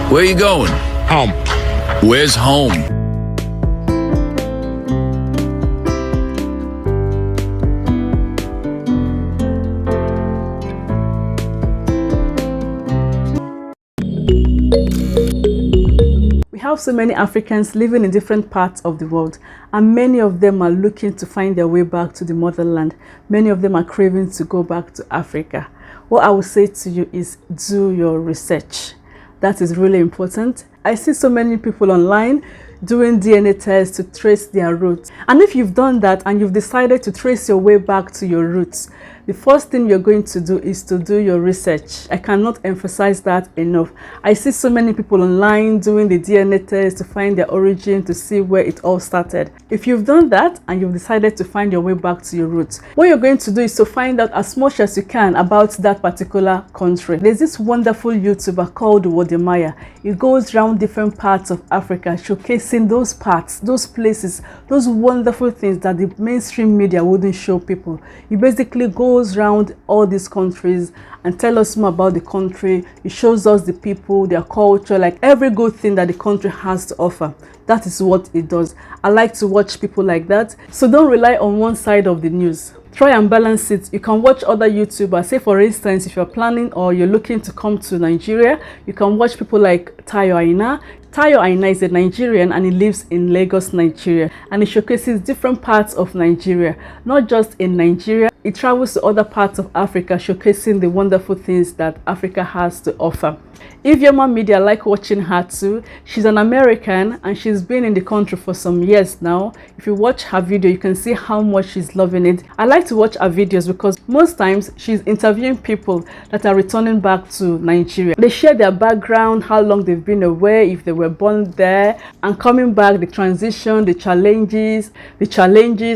Where you going? Home. Where's home? We have so many Africans living in different parts of the world, and many of them are looking to find their way back to the motherland. Many of them are craving to go back to Africa. What I would say to you is do your research. That is really important. I see so many people online doing DNA tests to trace their roots. And if you've done that and you've decided to trace your way back to your roots, the first thing you're going to do is to do your research. I cannot emphasize that enough. I see so many people online doing the DNA test to find their origin, to see where it all started. If you've done that and you've decided to find your way back to your roots, what you're going to do is to find out as much as you can about that particular country. There's this wonderful YouTuber called Wodemaya. He goes around different parts of Africa showcasing those parts, those places, those wonderful things that the mainstream media wouldn't show people. He basically goes around all these countries and tell us more about the country. He shows us the people, their culture, like every good thing that the country has to offer. That is what it does. I like to watch people like that. So don't rely on one side of the news. Try and balance it. You can watch other YouTubers. Say for instance, if you're planning or you're looking to come to Nigeria, you can watch people like Tayo Aina. Tayo Aina is a Nigerian and he lives in Lagos, Nigeria, and he showcases different parts of Nigeria, not just in Nigeria. He travels to other parts of Africa showcasing the wonderful things that Africa has to offer. Ivioma Media, like watching her too. She's an American and she's been in the country for some years now. If you watch her video, you can see how much she's loving it. I like to watch her videos because most times she's interviewing people that are returning back to Nigeria. They share their background, how long they've been away, if they were born there, and coming back, the transition, the challenges,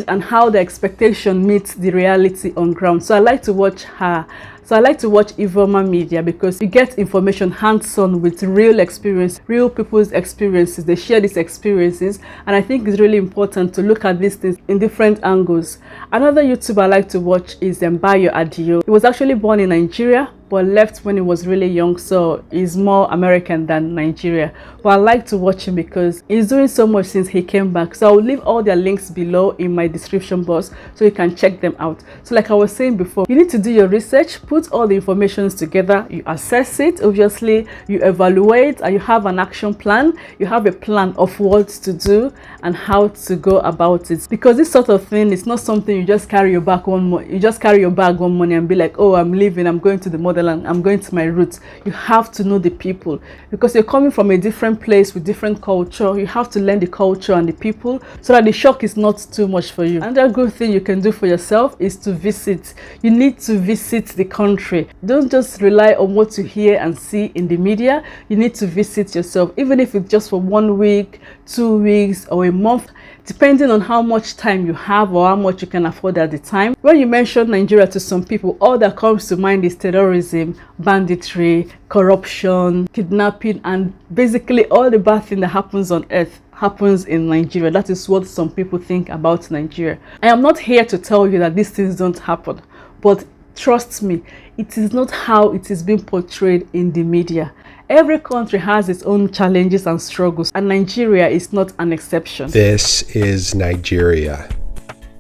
and how the expectation meets the reality on ground. So I like to watch her. So I like to watch Ivioma Media because you get information hands-on with real experience, real people's experiences. They share these experiences, and I think it's really important to look at these things in different angles. Another YouTuber I like to watch is Bayo Adio. He was actually born in Nigeria but left when he was really young, so he's more American than Nigeria. But I like to watch him because he's doing so much since he came back. So I'll leave all their links below in my description box so you can check them out. So like I was saying before, you need to do your research, put all the information together, you assess it, obviously, you evaluate, and you have an action plan. You have a plan of what to do and how to go about it. Because this sort of thing is not something you just carry your bag one morning and be like, oh, I'm leaving, I'm going to the motherland, I'm going to my roots. You have to know the people because you're coming from a different place with different culture. You have to learn the culture and the people so that the shock is not too much for you. Another good thing you can do for yourself is to visit. You need to visit the country. Don't just rely on what you hear and see in the media. You need to visit yourself, even if it's just for 1 week, 2 weeks, or a month, depending on how much time you have or how much you can afford at the time. When you mention Nigeria to some people, all that comes to mind is terrorism, banditry, corruption, kidnapping, and basically all the bad thing that happens on earth happens in Nigeria. That is what some people think about Nigeria. I am not here to tell you that these things don't happen, but trust me, it is not how it is being portrayed in the media. Every country has its own challenges and struggles, and Nigeria is not an exception. This is Nigeria,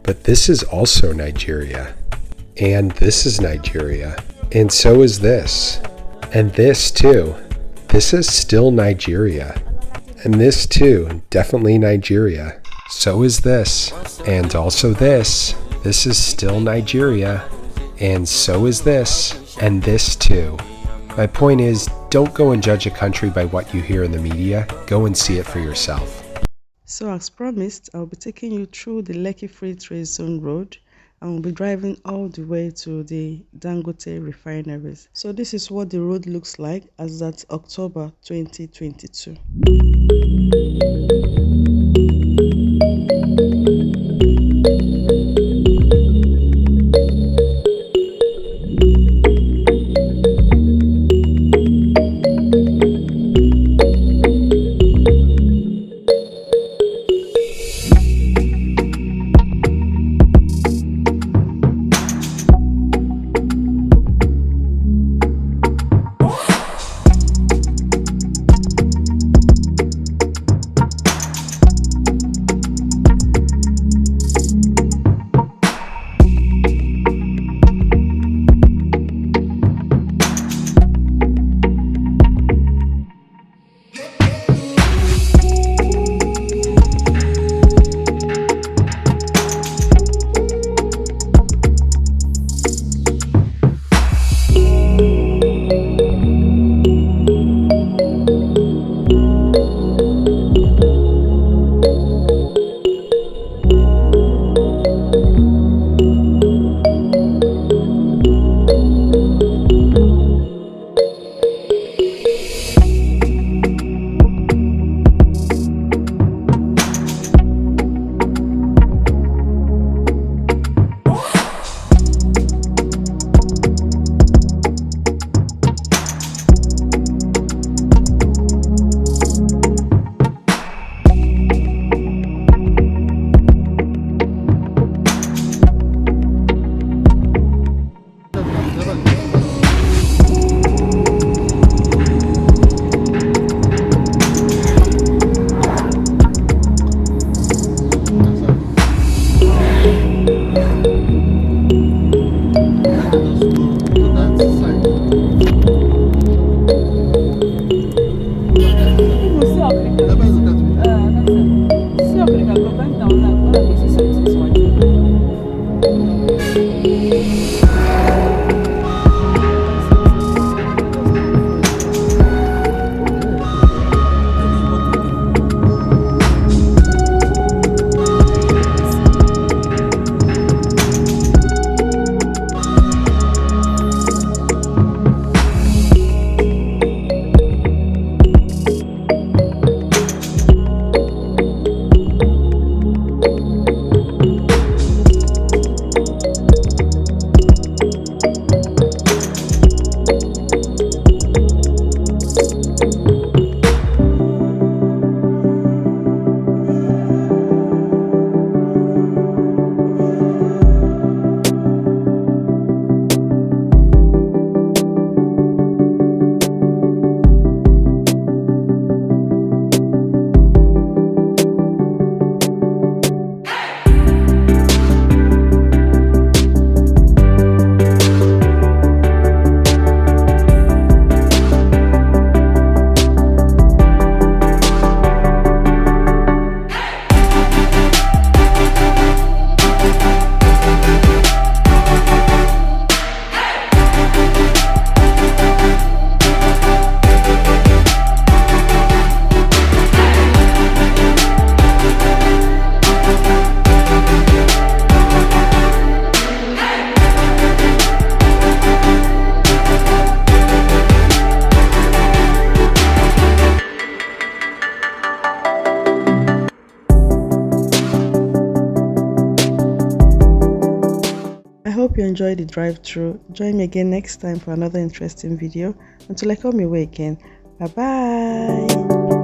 but this is also Nigeria, and this is Nigeria, and so is this, and this too. This is still Nigeria, and this too, definitely Nigeria. So is this, and also this. This is still Nigeria, and so is this, and this too. My point is, don't go and judge a country by what you hear in the media. Go and see it for yourself. So as promised, I'll be taking you through the Lekki Free Trade Zone road, and we'll be driving all the way to the Dangote refineries. So this is what the road looks like as at October 2022. Hope you enjoyed the drive-through. Join me again next time for another interesting video. Until I come your way again. Bye bye.